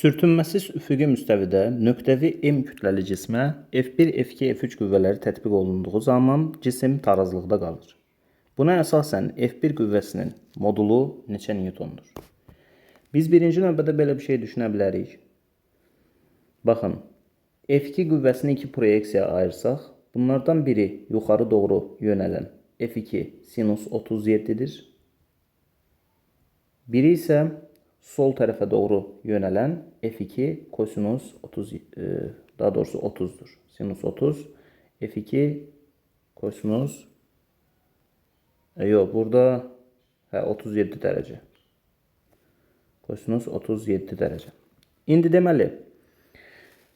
Sürtünməsiz üfüqi müstəvidə nöqtəvi M kütləli cismə F1, F2, F3 qüvvələri tətbiq olunduğu zaman cisim tarazlıqda qalır. Buna əsasən F1 qüvvəsinin modulu neçə newtondur? Biz birinci növbədə belə bir şey düşünə bilərik. Baxın, F2 qüvvəsini iki proyeksiyaya ayırsaq, bunlardan biri yuxarı doğru yönələn F2 sinus 37'dir. Biri isə sol tərəfə doğru yönələn F2 kosinus 30'dur. Sinus 30, F2 kosinus, yox, burada 37 dərəcə. Kosinus 37 dərəcə. İndi deməli,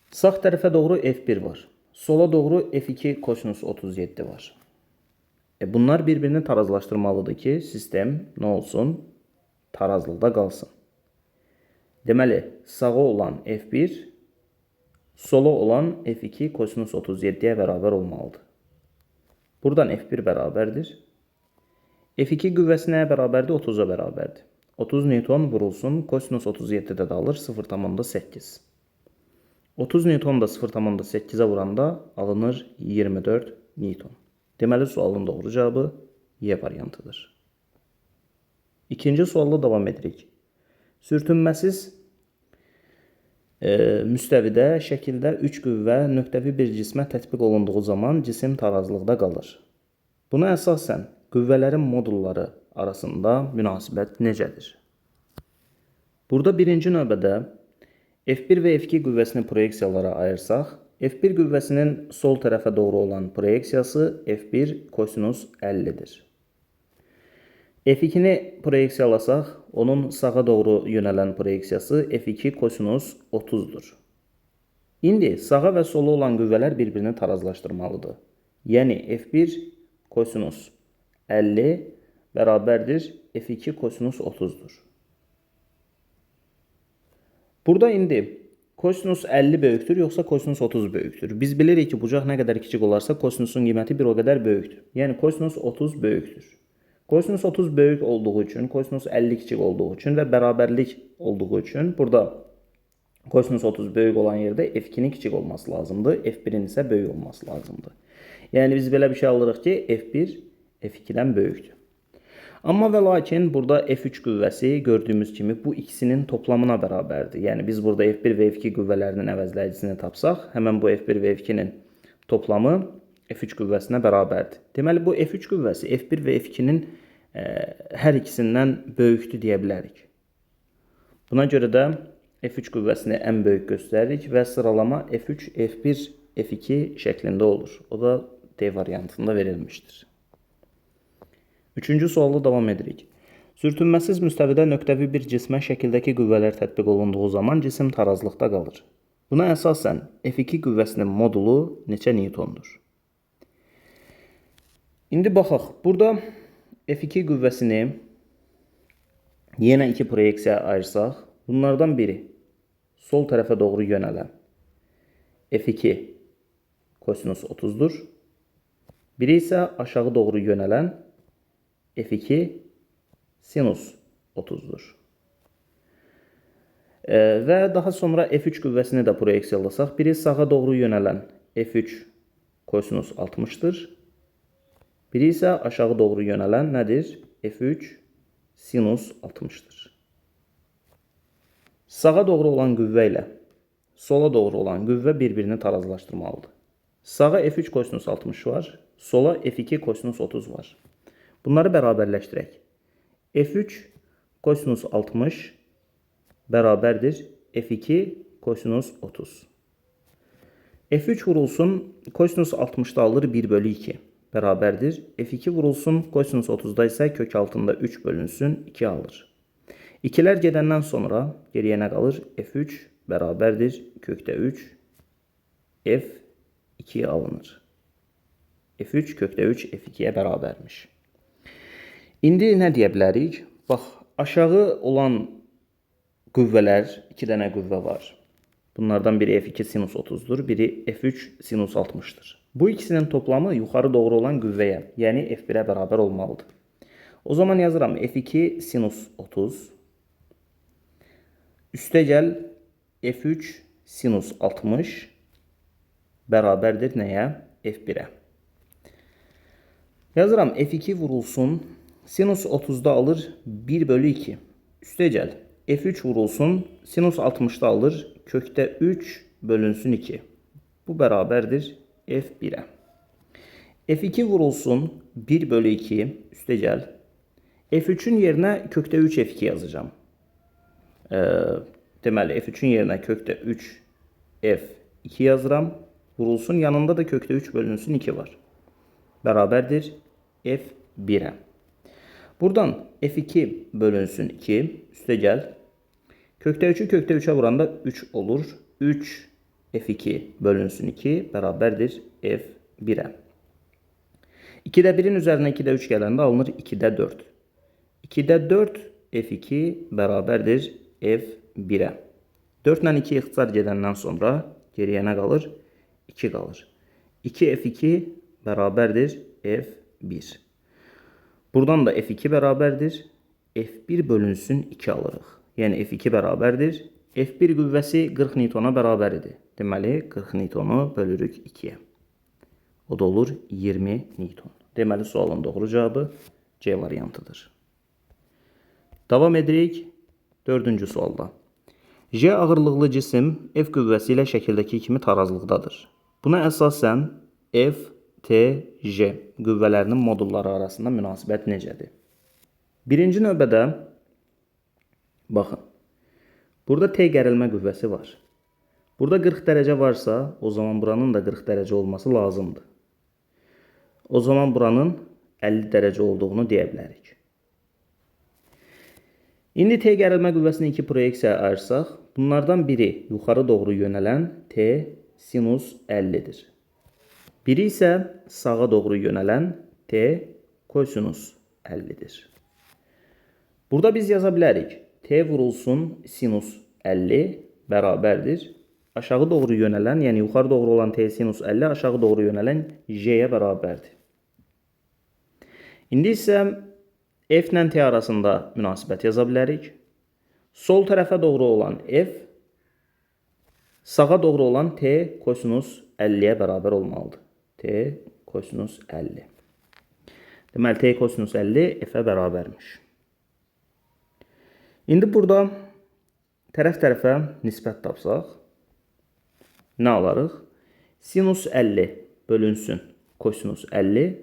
sağ tərəfə doğru F1 var. Sola doğru F2 kosinus 37 var. Bunlar bir-birini tarazlaşdırmalıdır ki, sistem nə olsun? Tarazlıqda qalsın. Deməli, sağa olan F1, sola olan F2 kosinus 37'ye bərabər olmalıdır. Buradan F1 bərabərdir. F2 qüvvəsi nəyə bərabərdir? 30'a bərabərdir. 30 newton vurulsun, kosinus 37'də də alır 0,8. 30 newton da 0,8'e vuranda alınır 24 newton. Deməli, sualın doğru cevabı Y variantıdır. İkinci sualla davam edirik. Sürtünməsiz müstəvidə şəkildə 3 qüvvə nöqtəvi bir cismə tətbiq olunduğu zaman cisim tarazlıqda qalır. Buna əsasən qüvvələrin modulları arasında münasibət necədir? Burada birinci növbədə F1 və F2 qüvvəsini proyeksiyalara ayırsaq, F1 qüvvəsinin sol tərəfə doğru olan proyeksiyası F1 kosinus 50'dir. F2'ni proyeksiyalasaq, onun sağa doğru yönələn proyeksiyası F2 kosinus 30'dur. İndi sağa və sola olan qüvvələr bir-birini tarazlaşdırmalıdır. Yəni F1 kosinus 50 bərabərdir F2 kosinus 30'dur. Burada indi kosinus 50 böyükdür, yoxsa kosinus 30 böyükdür? Biz bilirik ki, bucaq nə qədər kiçik olarsa kosinusun qiyməti bir o qədər böyükdür. Yəni kosinus 30 böyükdür. Kosinus 30 böyük olduğu üçün, kosinus 50 kiçik olduğu üçün və bərabərlik olduğu üçün burada kosinus 30 böyük olan yerdə F2'nin kiçik olması lazımdır, F1'in isə böyük olması lazımdır. Yəni biz belə bir şey alırıq ki, F1 F2'dən böyükdür. Amma və lakin burada F3 qüvvəsi gördüyümüz kimi bu ikisinin toplamına bərabərdir. Yəni biz burada F1 və F2 qüvvələrinin əvəzləyicisini tapsaq, həmən bu F1 və F2'nin toplamı F3 qüvvəsinə bərabərdir. Deməli, bu F3 qüvvəsi F1 və F2'nin hər ikisindən böyükdür deyə bilərik. Buna görə də F3 qüvvəsini ən böyük göstəririk və sıralama F3, F1, F2 şəklində olur. O da D variantında verilmişdir. Üçüncü sualla davam edirik. Sürtünməsiz müstəvidə nöqtəvi bir cismə şəkildəki qüvvələr tətbiq olunduğu zaman cisim tarazlıqda qalır. Buna əsasən F2 qüvvəsinin modulu neçə newtondur? İndi baxaq, burada F2 qüvvəsini yenə iki proyeksiyaya ayırsaq, bunlardan biri sol tərəfə doğru yönələn F2 kosinus 30'dur. Biri isə aşağı doğru yönələn F2 sinus 30'dur. Və daha sonra F3 qüvvəsini də proyeksiyalasaq, biri sağa doğru yönələn F3 kosinus 60'dır. Biri isə aşağı doğru yönələn nədir? F3 sinus 60'dır. Sağa doğru olan qüvvə ilə sola doğru olan qüvvə bir-birini tarazlaşdırmalıdır. Sağa F3 kosinus 60 var, sola F2 kosinus 30 var. Bunları bərabərləşdirək. F3 kosinus 60 bərabərdir F2 kosinus 30. F3 vurulsun, kosinus 60'da alır 1/2. Bərabərdir. F2 vurulsun, kosinus 30'da isə kök altında 3 bölünsün, 2 alır. 2'lər gedəndən sonra geriyə nə qalır? F3 bərabərdir kökdə 3, F2 alınır. F3 kökdə 3 F2'yə bərabərmiş. İndi nə deyə bilərik? Bax, aşağı olan qüvvələr, 2 dənə qüvvə var. Bunlardan biri F2 sinus 30'dur, biri F3 sinus 60'dır. Bu ikisinin toplamı yuxarı doğru olan qüvvəyə, yəni F1'ə bərabər olmalıdır. O zaman yazıram F2 sinus 30 üstə gəl f3 sinus 60 bərabərdir nəyə? f1-ə. Yazıram f2 vurulsun. Sinus 30'da alır 1 bölü 2. Üstə gəl. f3 vurulsun. Sinus 60'da alır kökdə 3 bölünsün 2. Bu bərabərdir f1'ə. f2 vurulsun 1 bölü 2. Üstə gəl. f3'ün yerinə kökdə 3 f2 yazacağım. Deməli f3'ün yerinə kökdə 3 f2 yazıram. Vurulsun yanında da kökdə 3 bölünsün 2 var. Bərabərdir f1'ə. Buradan f2 bölünsün 2. Üstə gəl. Kökdə 3'ü kökdə 3'ə vuranda 3 olur. 3 f2 bölünsün 2 bərabərdir f1'ə. 2'də 1'in üzərinə 2'də 3 gələndə alınır 2'də 4. 2'də 4 f2 bərabərdir f1'ə. 4 ilə 2 ixtisar gedəndən sonra geriyə nə qalır? 2 qalır. 2 f2 bərabərdir f1. Buradan da f2 bərabərdir. f1 bölünsün 2 alırıq. Yəni f2 bərabərdir. f1 qüvvəsi 40 newtona bərabər idi. Deməli 40 newtonu bölürük 2'yə. O da olur 20 newton. Deməli sualın doğru cavabı C variantıdır. Davam edirik 4-cü sualda. J ağırlıqlı cisim F qüvvəsi ilə şəkildəki kimi tarazlıqdadır. Buna əsasən F, T, J qüvvələrinin modulları arasında münasibət necədir? Birinci növbədə baxın. Burada T gərilmə qüvvəsi var. Burada 40 dərəcə varsa, o zaman buranın da 40 dərəcə olması lazımdır. O zaman buranın 50 dərəcə olduğunu deyə bilərik. İndi T gərilmə qüvvəsini 2 proyeksiyaya ayırsaq, bunlardan biri yuxarı doğru yönələn T sinus 50'dir. Biri isə sağa doğru yönələn T kosinus 50'dir. Burada biz yaza bilərik. T vurulsun sinus 50 bərabərdir. Aşağı doğru yönələn, yəni yuxarı doğru olan T sinus 50 aşağı doğru yönələn J'yə bərabərdir. İndi isə F ilə T arasında münasibət yaza bilərik. Sol tərəfə doğru olan F, sağa doğru olan T kosinus 50'yə bərabər olmalıdır. T kosinus 50. Deməli T kosinus 50 F'ə bərabərmiş. İndi burada tərəf-tərəfə nisbət tapsaq, nə alarıq? Sinus 50 bölünsün kosinus 50.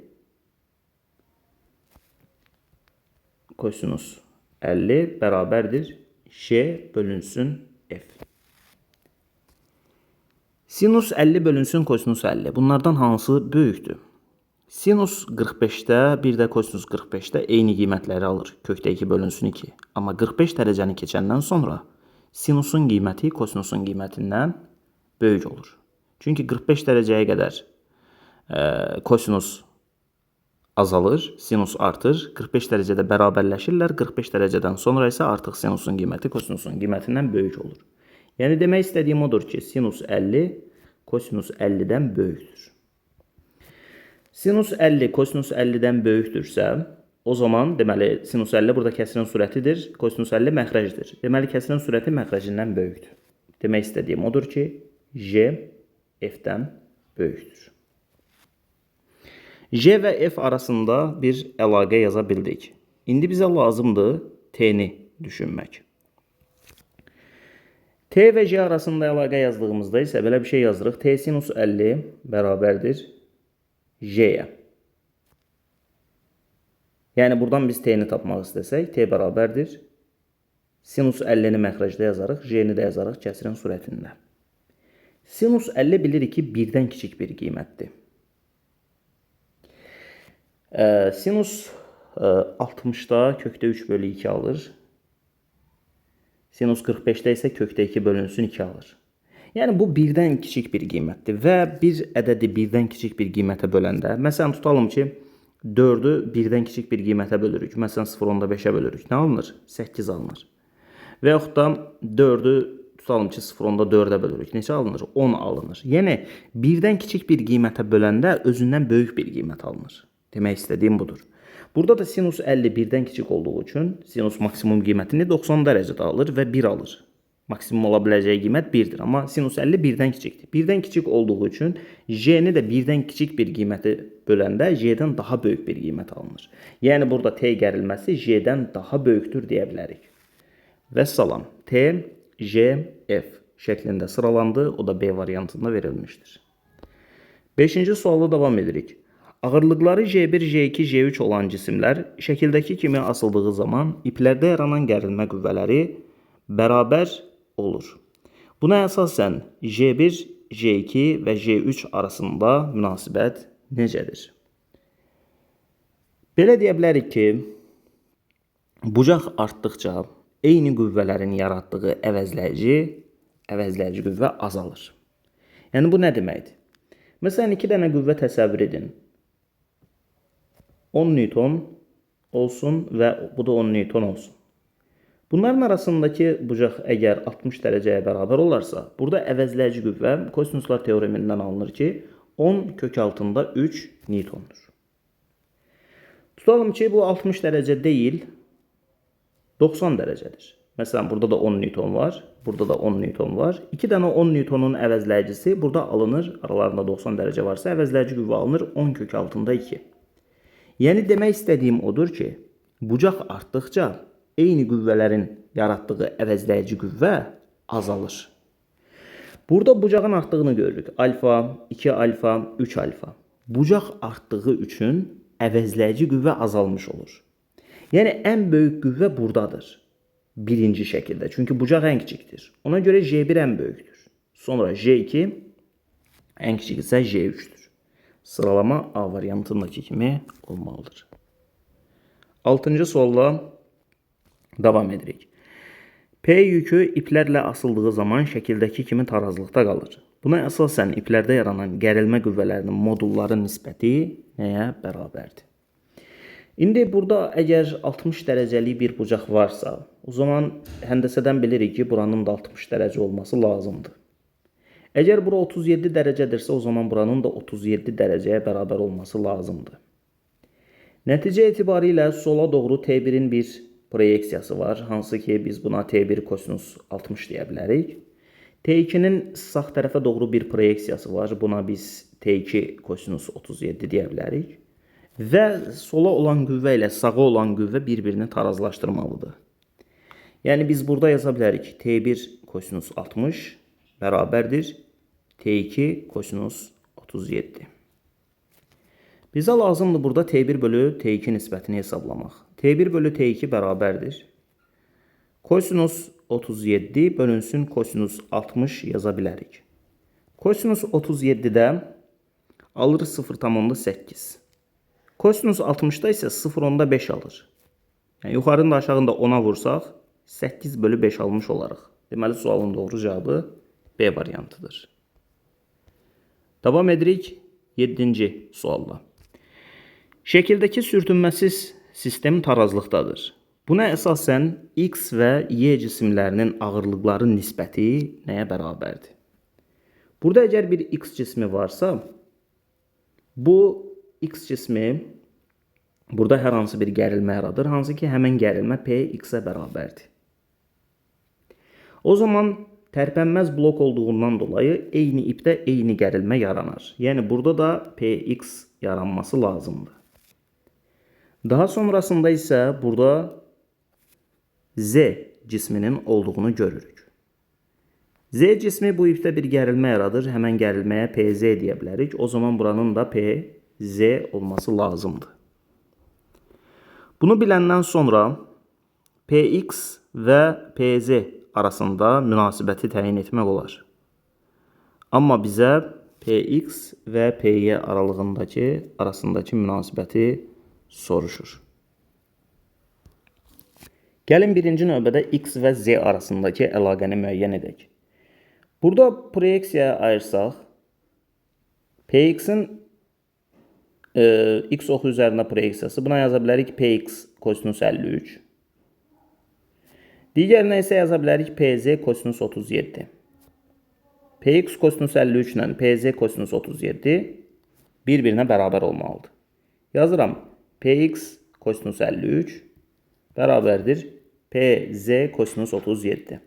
Kosinus 50 bərabərdir J bölünsün F. Sinus 50 bölünsün kosinus 50. Bunlardan hansı böyükdür? Sinus 45'də, bir də kosinus 45'də eyni qiymətləri alır. Kökdə 2 bölünsün 2. Amma 45 dərəcəni keçəndən sonra sinusun qiyməti kosinusun qiymətindən böyük olur. Çünki 45 dərəcəyə qədər kosinus azalır, sinus artır. 45 dərəcədə bərabərləşirlər. 45 dərəcədən sonra isə artıq sinusun qiyməti kosinusun qiymətindən böyük olur. Yəni demək istədiyim odur ki, sinus 50 kosinus 50'dən böyükdür. Sinus 50 kosinus 50'dən böyükdürsə, o zaman deməli sinus 50 burada kəsirin sürətidir, kosinus 50 məxrəcdir. Deməli kəsirin sürəti məxrəcindən böyükdür. Demək istədiyim odur ki, J F'dən böyükdür. J və F arasında bir əlaqə yaza bildik. İndi bizə lazımdır T'ni düşünmək. T və J arasında əlaqə yazdığımızda isə belə bir şey yazırıq. T sinus 50 bərabərdir J'yə. Yəni buradan biz T'ni tapmaq istəsək, T bərabərdir. Sinus 50'ni məxrəcdə yazarıq, J'ni də yazarıq kəsirin sürətində. Sinus 50 bilirik ki, birdən kiçik bir qiymətdir. Sinus 60'da kökdə 3 bölü 2 alır. Sinus 45'də isə kökdə 2 bölünsün 2 alır. Yəni bu birdən kiçik bir qiymətdir və bir ədədi birdən kiçik bir qiymətə böləndə, məsələn tutalım ki, 4'ü birdən kiçik bir qiymətə bölürük. Məsələn 0.5'ə bölürük. Nə alınır? 8 alınır. Və yaxud da 4'ü tutalım ki, 0.4'ə bölürük. Neçə alınır? 10 alınır. Yəni birdən kiçik bir qiymətə böləndə özündən böyük bir qiymət alınır. Demək istədiyim budur. Burada da sinus 50 birdən kiçik olduğu üçün sinus maksimum qiymətini 90 dərəcədə alır və 1 alır. maksimum ola biləcəyi qiymət 1-dir. Amma sinus 50 1-dən kiçikdir. 1-dən kiçik olduğu üçün j-ni də 1-dən kiçik bir qiyməti böləndə j-dən daha böyük bir qiymət alınır. Yəni burada t gərilməsi j-dən daha böyükdür deyə bilərik. Vəssalam. T, j, f şəklində sıralandı. O da B variantında verilmişdir. 5-ci sualla davam edirik. Ağırlıqları J1, J2, J3 olan cisimlər şəkildəki kimi asıldığı zaman iplərdə yaranan gərilmə qüvvələri bərabər olur. Buna əsasən J1, J2 və J3 arasında münasibət necədir? Belə deyə bilərik ki, bucaq artdıqca eyni qüvvələrin yaratdığı əvəzləyici qüvvə azalır. Yəni bu nə deməkdir? Məsələn, 2 dənə qüvvə təsəvvür edin. 10 Newton olsun və bu da 10 Newton olsun. Bunların arasındakı bucaq əgər 60 dərəcəyə bərabər olarsa, burada əvəzləyici qüvvə kosinuslar teoremindən alınır ki, 10 kök altında 3 Newtondur. Tutalım ki, bu 60 dərəcə deyil, 90 dərəcədir. Məsələn, burada da 10 Newton var, burada da 10 Newton var. 2 dənə 10 Newtonun əvəzləyicisi burada alınır, aralarında 90 dərəcə varsa, əvəzləyici qüvvə alınır 10 kök altında 2. Yəni demək istədiyim odur ki, bucaq artdıqca eyni qüvvələrin yaratdığı əvəzləyici qüvvə azalır. Burada bucağın artdığını görürük. Alfa, 2 alfa, 3 alfa. Bucaq artdığı üçün əvəzləyici qüvvə azalmış olur. Yəni ən böyük qüvvə buradadır. Birinci şəkildə. Çünki bucaq ən kiçikdir. Ona görə J1 ən böyükdür. Sonra J2 ən kiçik isə J3'dür. Sıralama A variantındaki kimi olmalıdır. 6-cı sualla davam edirik. P yükü iplərlə asıldığı zaman şəkildəki kimi tarazlıqda qalır. Buna əsasən iplərdə yaranan gərilmə qüvvələrinin modulları nisbəti nəyə bərabərdir? İndi burada əgər 60 dərəcəlik bir bucaq varsa, o zaman həndəsədən bilirik ki, buranın da 60 dərəcə olması lazımdır. Əgər bura 37 dərəcədirsə, o zaman buranın da 37 dərəcəyə bərabər olması lazımdır. Nəticə etibarilə sola doğru T1'in bir proyeksiyası var. Hansı ki, biz buna T1 kosinus 60 deyə bilərik. T2'nin sağ tərəfə doğru bir proyeksiyası var. Buna biz T2 kosinus 37 deyə bilərik. Və sola olan qüvvə ilə sağa olan qüvvə bir-birini tarazlaşdırmalıdır. Yəni biz burada yaza bilərik T1 kosinus 60 bərabərdir T2 kosinus 37. Bizə lazımdır burada T1 bölü T2 nisbətini hesablamaq. T1 bölü T2 bərabərdir kosinus 37 bölünsün kosinus 60 yaza bilərik. Kosinus 37'də alır 0,8. Kosinus 60'da isə 0,5 alır. Yəni yuxarını da aşağını da 10'a vursaq 8 bölü 5 almış olaraq. Deməli sualın doğru cavabı B variantıdır. Davam edirik 7-ci sualla. Şəkildəki sürtünməsiz sistem tarazlıqdadır. Buna əsasən X və Y cisimlərinin ağırlıqları nisbəti nəyə bərabərdir? Burada əgər bir X cismi varsa, bu X cismi burada hər hansı bir gərilmə yaradır, hansı ki həmin gərilmə Px-ə bərabərdir. O zaman tərpənməz blok olduğundan dolayı eyni ipdə eyni gərilmə yaranar. Yəni burada da Px yaranması lazımdır. Daha sonrasında isə burada Z cisminin olduğunu görürük. Z cismi bu ipdə bir gərilmə yaradır. Həmən gərilməyə Pz deyə bilərik. O zaman buranın da Pz olması lazımdır. Bunu biləndən sonra Px və Pz arasında münasibəti təyin etmək olar. Amma bizə Px və Py arasındakı münasibəti soruşur. Gəlin birinci növbədə X və Z arasındakı əlaqəni müəyyən edək. Burada proyeksiyaya ayırsaq, Px'in X oxu üzərində proyeksiyası, buna yaza bilərik Px kosinus 53. Digərinə isə yaza bilərik Pz kosinus 37. Px kosinus 53 ilə Pz kosinus 37 bir-birinə bərabər olmalıdır. Yazıram Px kosinus 53 bərabərdir Pz kosinus 37.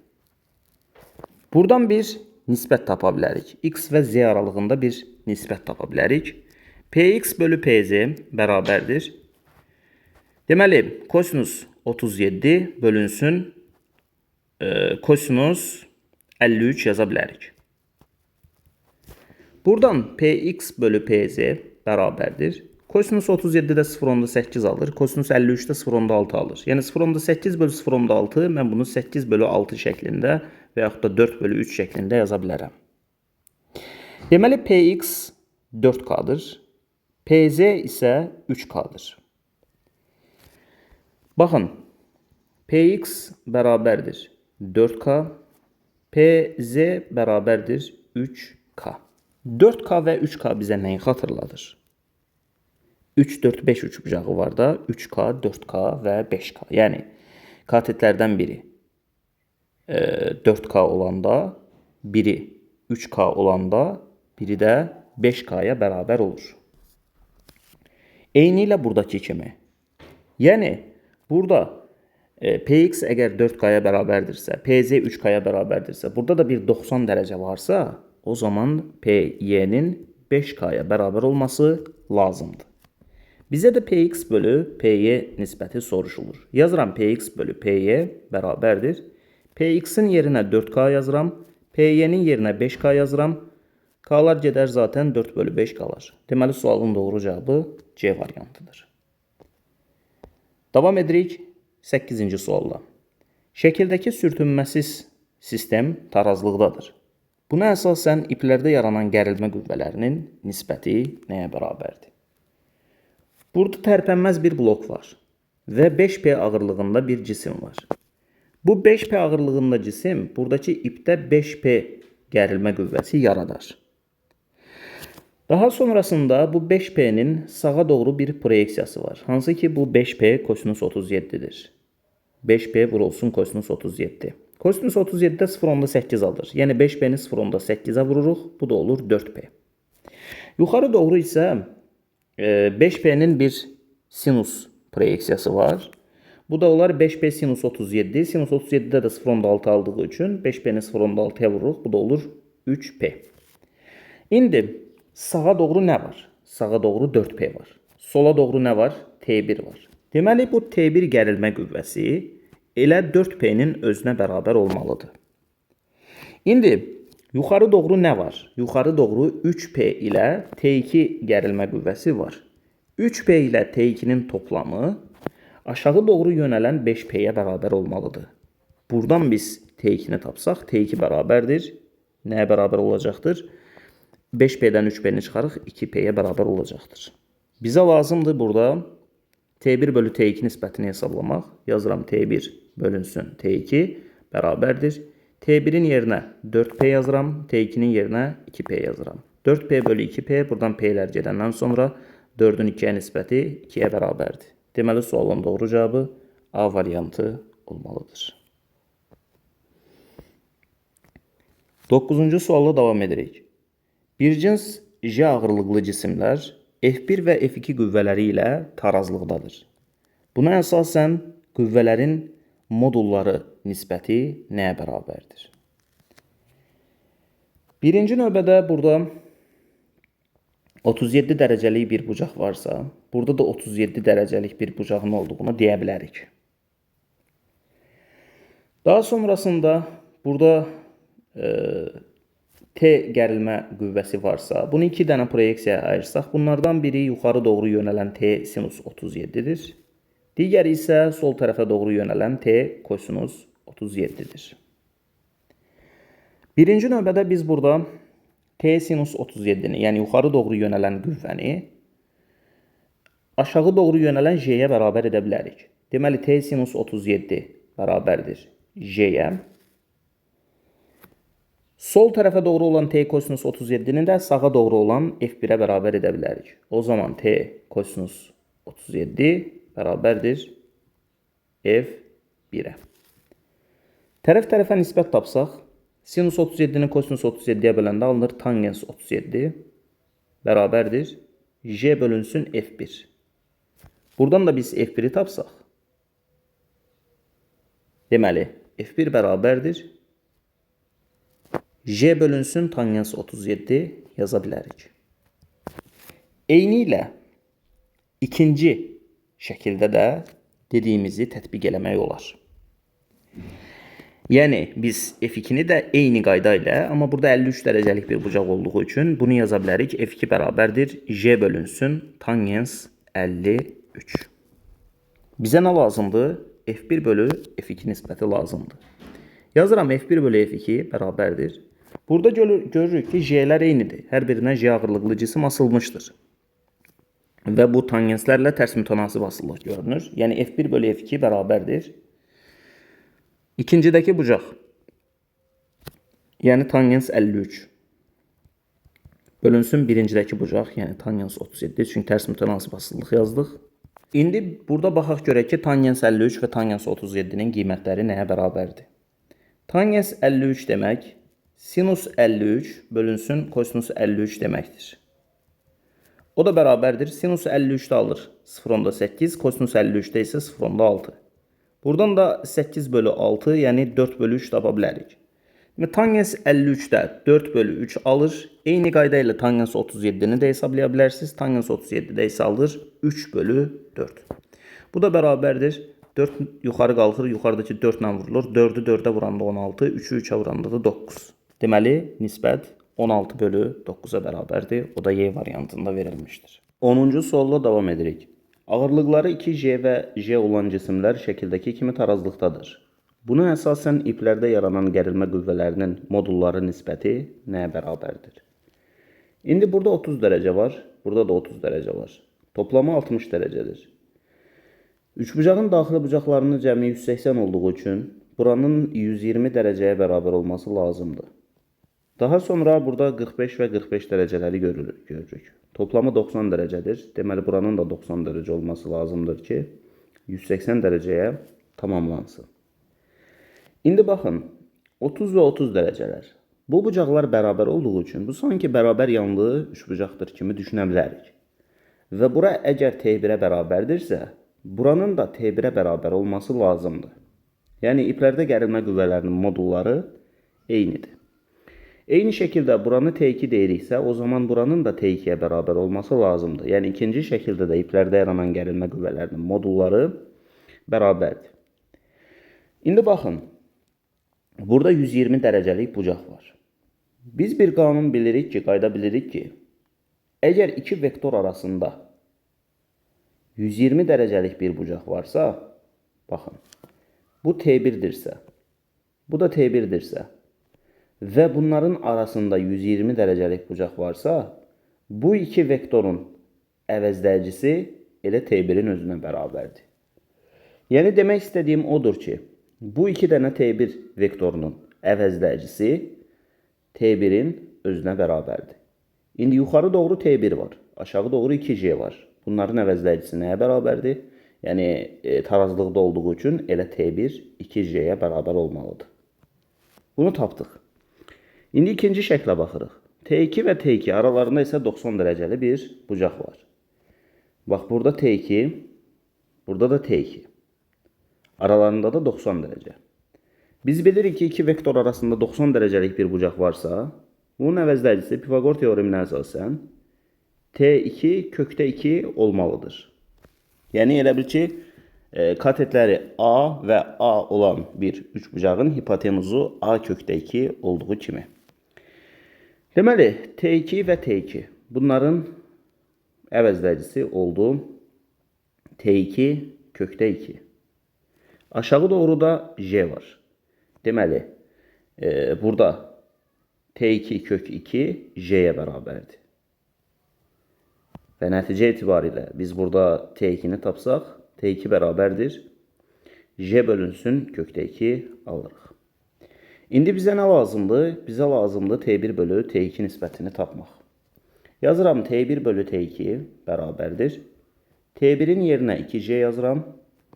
Buradan bir nisbət tapa bilərik. X və Z aralığında bir nisbət tapa bilərik. Px bölü Pz bərabərdir. Deməli, kosinus 37 bölünsün kosinus 53 yaza bilərik. Buradan Px bölü Pz bərabərdir. Kosinus 37-də 0.8 alır. Kosinus 53-də 0.6 alır. Yəni 0.8 bölü 0.6 mən bunu 8 bölü 6 şəklində və yaxud da 4 bölü 3 şəklində yaza bilərəm. Deməli, Px 4K-dır. Pz isə 3K-dır. Baxın, Px bərabərdir 4K, Pz bərabərdir 3K. 4K və 3K bizə nəyi xatırladır? 3, 4, 5 üçbucağı var da 3K, 4K və 5K. Yəni, katetlərdən biri 4K olanda, biri 3K olanda, biri də 5K-ya bərabər olur. Eyni ilə buradakı kimi. Yəni, burada Px əgər 4K-ya bərabərdirsə, Pz 3K-ya bərabərdirsə, burada da bir 90 dərəcə varsa, o zaman Py-nin 5K-ya bərabər olması lazımdır. Bizə də Px bölü Py nisbəti soruşulur. Yazıram Px bölü Py bərabərdir. Px-in yerinə 4K yazıram. Py-nin yerinə 5K yazıram. K'lar gedər zaten 4 bölü 5 qalır. Deməli, sualın doğru cavabı C variantıdır. Davam edirik 8-ci sualla. Şəkildəki sürtünməsiz sistem tarazlıqdadır. Buna əsasən iplərdə yaranan gərilmə qüvvələrinin nisbəti nəyə bərabərdir? Burada tərpənməz bir blok var və 5P ağırlığında bir cisim var. Bu 5P ağırlığında cisim buradakı ipdə 5P gərilmə qüvvəsi yaradar. Daha sonrasında bu 5P'nin sağa doğru bir proyeksiyası var. Hansı ki bu 5P kosinus 37'dir. 5P vurulsun kosinus 37. Kosinus 37'də 0.8 alır. Yəni 5P'ni 0.8'ə vururuq. Bu da olur 4P. Yuxarı doğru isə 5P'nin bir sinus proyeksiyası var. Bu da olar 5P sinus 37. Sinus 37'də də 0.6 aldığı üçün 5P'ni 0.6'ya vururuq. Bu da olur 3P. İndi sağa doğru nə var? Sağa doğru 4P var. Sola doğru nə var? T1 var. Deməli, bu T1 gərilmə qüvvəsi elə 4P'nin özünə bərabər olmalıdır. İndi yuxarı doğru nə var? Yuxarı doğru 3P ilə T2 gərilmə qüvvəsi var. 3P ilə T2'nin toplamı aşağı doğru yönələn 5P'yə bərabər olmalıdır. Buradan biz T2'ni tapsaq, T2 bərabərdir. Nəyə bərabər olacaqdır? 5P'dən 3P'ni çıxarıq, 2P'yə bərabər olacaqdır. Bizə lazımdır burada T1 bölü T2 nisbətini hesablamaq. Yazıram T1 bölünsün T2 bərabərdir. T1'in yerinə 4P yazıram, T2'nin yerinə 2P yazıram. 4P bölü 2P, buradan P'lər gedəndən sonra 4'ün 2'yə nisbəti 2'yə bərabərdir. Deməli, sualın doğru cavabı A variantı olmalıdır. 9-cu sualla davam edirik. Bir cins J ağırlıqlı cisimlər F1 və F2 qüvvələri ilə tarazlıqdadır. Buna əsasən qüvvələrin modulları nisbəti nəyə bərabərdir? Birinci növbədə burada 37 dərəcəlik bir bucaq varsa, burada da 37 dərəcəlik bir bucağın olduğunu deyə bilərik. Daha sonrasında burada T gərilmə qüvvəsi varsa, bunu 2 dənə proyeksiyaya ayırsaq, bunlardan biri yuxarı doğru yönələn T sinus 37'dir. Digəri isə sol tərəfə doğru yönələn T kosinus 37'dir. Birinci növbədə biz burada T sinus 37'ni, yəni yuxarı doğru yönələn qüvvəni aşağı doğru yönələn J-yə bərabər edə bilərik. Deməli, T sinus 37 bərabərdir J-yə. Sol tərəfə doğru olan T kosinus 37'ni də sağa doğru olan F1'ə bərabər edə bilərik. O zaman T kosinus 37 bərabərdir F1'ə. Tərəf-tərəfə nisbət tapsaq, sinus 37'ni kosinus 37'yə böləndə alınır tangens 37 bərabərdir J bölünsün F1. Buradan da biz F1'i tapsaq, deməli F1 bərabərdir J bölünsün tangens 37 yaza bilərik. Eyni ilə ikinci şəkildə də dediyimizi tətbiq eləmək olar. Yəni biz F2-ni də eyni qayda ilə, amma burada 53 dərəcəlik bir bucaq olduğu üçün bunu yaza bilərik. F2 bərabərdir J bölünsün tangens 53. Bizə nə lazımdır? F1 bölü F2 nisbəti lazımdır. Yazıram F1 bölü F2 bərabərdir. Burada görürük ki, J'lər eynidir. Hər birinə J ağırlıqlı cisim asılmışdır. Və bu tangenslərlə tərs mütənasib asıllıq görünür. Yəni F1 bölü F2 bərabərdir. İkincidəki bucaq, yəni tangens 53 bölünsün birincidəki bucaq, yəni tangens 37, çünki tərs mütənasib asıllıq yazdıq. İndi burada baxaq görək ki, tangens 53 və tangens 37-nin qiymətləri nəyə bərabərdir? Tangens 53 demək, sinus 53 bölünsün kosinus 53 deməkdir. O da bərabərdir, sinus 53-də alır 0,8, kosinus 53-də isə 0,6. Buradan da 8 bölü 6, yəni 4 bölü 3 tapa bilərik. Tangens 53-də 4 bölü 3 alır. Eyni qayda ilə tangens 37-ni də hesablaya bilərsiniz. Tangens 37-də isə alır 3 bölü 4. Bu da bərabərdir. 4 yuxarı qalxır, yuxarıdakı 4 ilə vurulur. 4-ü 4-ə vuranda 16, 3-ü 3-ə vuranda da 9. Deməli, nisbət 16 bölü 9-a bərabərdir. O da Y variantında verilmişdir. 10-cu sualla davam edirik. Ağırlıqları 2J və J olan cisimlər şəkildəki kimi tarazlıqdadır. Buna əsasən iplərdə yaranan gərilmə qüvvələrinin modulları nisbəti nəyə bərabərdir? İndi burada 30 dərəcə var, burada da 30 dərəcə var. Toplamı 60 dərəcədir. Üçbucağın daxili bucaqlarının cəmi 180 olduğu üçün buranın 120 dərəcəyə bərabər olması lazımdır. Daha sonra burada 45 və 45 dərəcələri görürük. Toplamı 90 dərəcədir. Deməli, buranın da 90 dərəcə olması lazımdır ki, 180 dərəcəyə tamamlansın. İndi baxın, 30 və 30 dərəcələr. Bu bucaqlar bərabər olduğu üçün bu sanki bərabər yanlı üçbucaqdır kimi düşünə bilərik. Və bura əgər T1-ə bərabərdirsə, buranın da T1-ə bərabər olması lazımdır. Yəni, iplərdə gərilmə qüvvələrinin modulları eynidir. Eyni şəkildə buranı T2 deyiriksə, o zaman buranın da T2-yə bərabər olması lazımdır. Yəni, ikinci şəkildə də iplərdə yaranan gərilmə qüvvələrinin modulları bərabərdir. İndi baxın, burada 120 dərəcəlik bucaq var. Biz bir qanun bilirik ki, qayda bilirik ki, əgər iki vektor arasında 120 dərəcəlik bir bucaq varsa, baxın, bu T1-dirsə, bu da T1-dirsə, və bunların arasında 120 dərəcəlik bucaq varsa, bu iki vektorun əvəzləyicisi elə T1-in özünə bərabərdir. Yəni, demək istədiyim odur ki, bu iki dənə T1 vektorunun əvəzləyicisi T1-in özünə bərabərdir. İndi yuxarı doğru T1 var, aşağı doğru 2J var. Bunların əvəzləyicisi nəyə bərabərdir? Yəni, tarazlıqda olduğu üçün elə T1 2J-yə bərabər olmalıdır. Bunu tapdıq. İndi ikinci şəklə baxırıq. T2 və T2 aralarında isə 90 dərəcəli bir bucaq var. Bax, burada T2, burada da T2. Aralarında da 90 dərəcə. Biz bilirik ki, iki vektor arasında 90 dərəcəlik bir bucaq varsa, bunun əvəzləyicisi Pifaqor teoreminə əsasən T2 kökdə 2 olmalıdır. Yəni, elə bil ki, katetləri A və A olan bir üçbucağın hipotenuzu A kökdə 2 olduğu kimi. Deməli, T2 və T2 bunların əvəzləyicisi oldu T2 kökdə 2. Aşağı doğru da J var. Deməli, burada T2 kök 2 J'yə bərabərdir. Və nəticə etibarilə biz burada T2-ni tapsaq, T2 bərabərdir. J bölünsün kökdə 2 alırıq. İndi bizə nə lazımdır? Bizə lazımdır T1 bölü T2 nisbətini tapmaq. Yazıram T1 bölü T2 bərabərdir. T1-in yerinə 2J yazıram.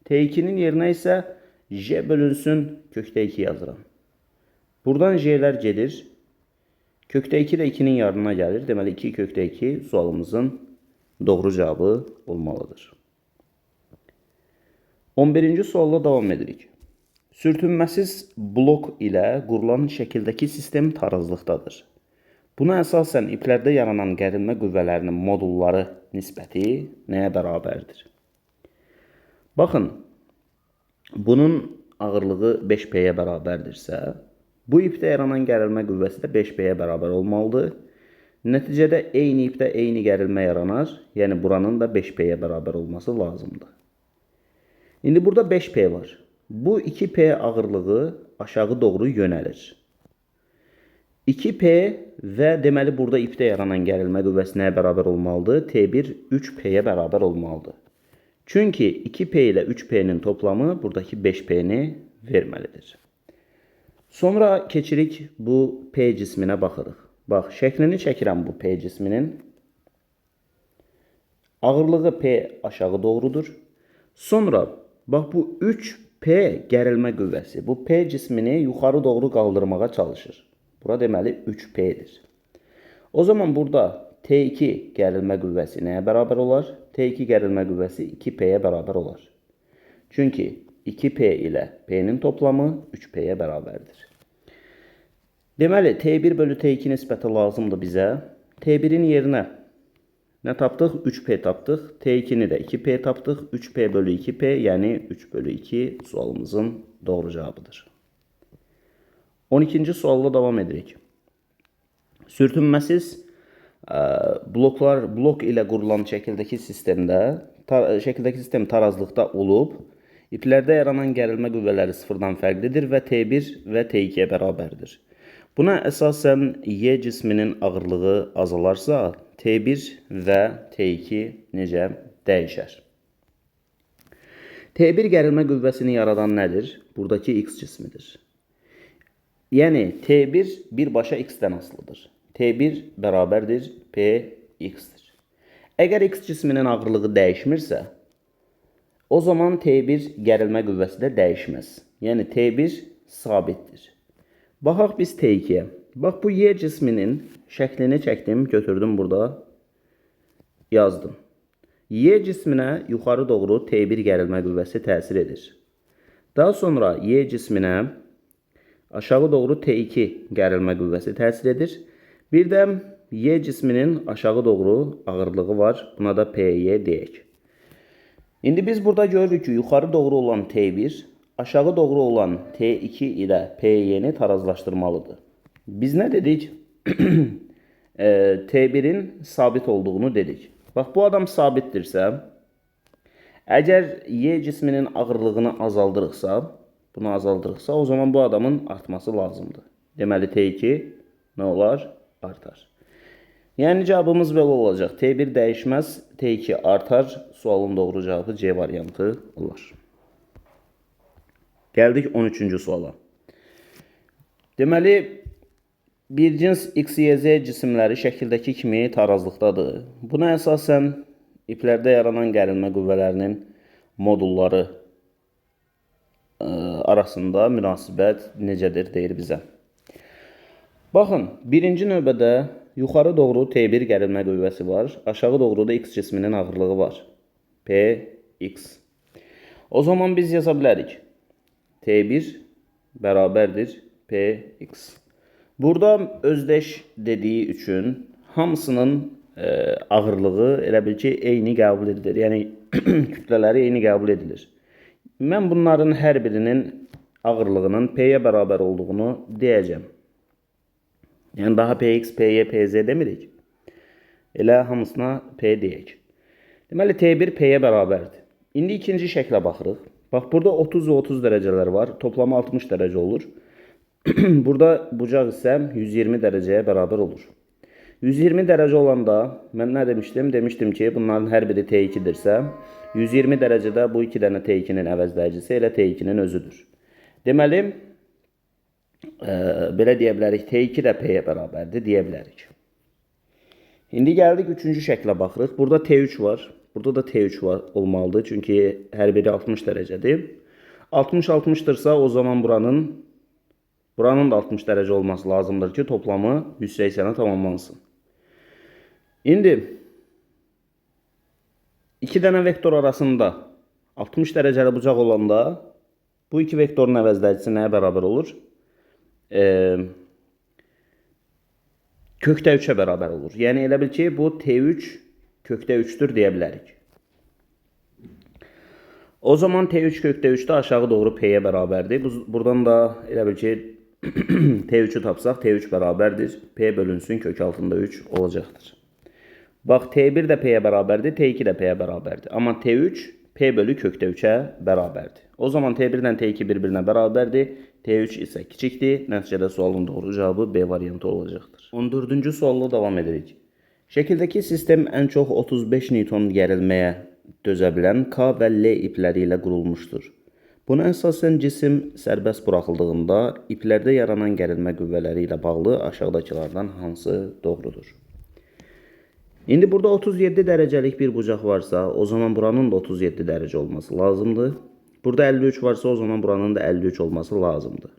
T2-nin yerinə isə J bölünsün kökdə 2 yazıram. Buradan J'lər gedir. Kökdə 2 də 2-nin yanına gəlir. Deməli, 2 kökdə 2 sualımızın doğru cavabı olmalıdır. 11-ci sualla davam edirik. Sürtünməsiz blok ilə qurulan şəkildəki sistem tarazlıqdadır. Buna əsasən iplərdə yaranan gərilmə qüvvələrinin modulları nisbəti nəyə bərabərdir? Baxın, bunun ağırlığı 5P-yə bərabərdirsə, bu ipdə yaranan gərilmə qüvvəsi də 5P-yə bərabər olmalıdır. Nəticədə eyni ipdə eyni gərilmə yaranar, yəni buranın da 5P-yə bərabər olması lazımdır. İndi burada 5P var. Bu 2P ağırlığı aşağı doğru yönəlir. 2P və deməli burada ipdə yaranan gərilmə qüvvəsi nəyə bərabər olmalıdır? T1 3P-yə bərabər olmalıdır. Çünki 2P ilə 3P-nin toplamı buradakı 5P-ni verməlidir. Sonra keçirik bu P cisminə baxırıq. Bax, şəklini çəkirəm bu P cisminin. Ağırlığı P aşağı doğrudur. Sonra bax bu 3P gərilmə qüvvəsi bu P cismini yuxarı doğru qaldırmağa çalışır. Bura deməli 3P-dir. O zaman burada T2 gərilmə qüvvəsi nəyə bərabər olar? T2 gərilmə qüvvəsi 2P-yə bərabər olar. Çünki 2P ilə P-nin toplamı 3P-yə bərabərdir. Deməli, T1 bölü T2 nisbəti lazımdır bizə. T1-in yerinə nə tapdıq? 3P tapdıq. T2-ni də 2P tapdıq. 3P bölü 2P, yəni 3 bölü 2 sualımızın doğru cavabıdır. 12-ci sualla davam edirik. Sürtünməsiz blok ilə qurulan şəkildəki sistem tarazlıqda olub, iplərdə yaranan gərilmə qüvvələri sıfırdan fərqlidir və T1 və T2-yə bərabərdir. Buna əsasən Y cisminin ağırlığı azalarsa, T1 və T2 necə dəyişər? T1 gərilmə qüvvəsini yaradan nədir? Buradakı X cismidir. Yəni, T1 birbaşa X-dən asılıdır. T1 bərabərdir P-X-dir. Əgər X cisminin ağırlığı dəyişmirsə, o zaman T1 gərilmə qüvvəsi də dəyişməz. Yəni, T1 sabitdir. Baxaq biz T2-yə. Bax, bu Y cisminin şəklini çəkdim, götürdüm burada, yazdım. Y cisminə yuxarı doğru T1 gərilmə qüvvəsi təsir edir. Daha sonra Y cisminə aşağı doğru T2 gərilmə qüvvəsi təsir edir. Bir də Y cisminin aşağı doğru ağırlığı var. Buna da PY deyək. İndi biz burada görürük ki, yuxarı doğru olan T1, aşağı doğru olan T2 ilə PY-ni tarazlaşdırmalıdır. Biz nə dedik? T1'in sabit olduğunu dedik. Bax, bu adam sabitdirsə, əgər Y cisminin ağırlığını azaldırıqsa, o zaman bu adamın artması lazımdır. Deməli, T2 nə olar? Artar. Yəni, cavabımız belə olacaq. T1 dəyişməz, T2 artar. Sualın doğru cavabı C variantı olar. Gəldik 13-cü suala. Deməli, bir cins X, Y, Z cisimləri şəkildəki kimi tarazlıqdadır. Buna əsasən iplərdə yaranan gərilmə qüvvələrinin modulları arasında münasibət necədir deyir bizə. Baxın, birinci növbədə yuxarı doğru T1 gərilmə qüvvəsi var. Aşağı doğru da X cisminin ağırlığı var. Px. O zaman biz yaza bilərik. T1 bərabərdir Px. Burada özdeş dediği üçün hamısının ağırlığı elə bil ki, eyni qəbul edilir. Yəni, kütlələri eyni qəbul edilir. Mən bunların hər birinin ağırlığının P-yə bərabər olduğunu deyəcəm. Yəni, daha Px, Py, Pz demirik. Elə hamısına P deyək. Deməli, T1 P-yə bərabərdir. İndi ikinci şəklə baxırıq. Bax, burada 30 və 30 dərəcələr var. Toplamı 60 dərəcə olur. Burada bucaq isə 120 dərəcəyə bərabər olur. 120 dərəcə olanda mən nə demişdim? Demişdim ki, bunların hər biri T2-dirsə, 120 dərəcədə bu iki dənə T2-nin əvəzləyicisi elə T2-nin özüdür. Deməli, belə deyə bilərik, T2 də P-yə bərabərdir, deyə bilərik. İndi gəldik üçüncü şəklə baxırıq. Burada T3 var, burada da T3 var olmalıdır, çünki hər biri 60 dərəcədir. 60-60-dırsa, o zaman buranın da 60 dərəcə olması lazımdır ki, toplamı 180'ə tamamlansın. İndi iki dənə vektor arasında 60 dərəcəli bucaq olanda Bu iki vektorun əvəzləyicisi nəyə bərabər olur? Kökdə 3-ə bərabər olur. Yəni elə bil ki, bu T3 kökdə 3-dür deyə bilərik. O zaman T3 kökdə 3-də aşağı doğru P-yə bərabərdir. Buradan da elə bil ki, T3'ü tapsaq, T3 bərabərdir. P bölünsün kök altında 3 olacaqdır. Bax, T1 də P-yə bərabərdir, T2 də P-yə bərabərdir. Amma T3 P bölü kökdə 3-ə bərabərdir. O zaman T1 ilə T2 bir-birinə bərabərdir. T3 isə kiçikdir. Nəticədə sualın doğru cavabı B variantı olacaqdır. 14-cü sualla davam edirik. Şəkildəki sistem ən çox 35 Newton gərilməyə dözə bilən K və L ipləri ilə qurulmuşdur. Buna əsasən cisim sərbəst buraxıldığında iplərdə yaranan gərilmə qüvvələri ilə bağlı aşağıdakılardan hansı doğrudur? İndi burada 37 dərəcəlik bir bucaq varsa, o zaman buranın da 37 dərəcə olması lazımdır. Burada 53 varsa, o zaman buranın da 53 olması lazımdır.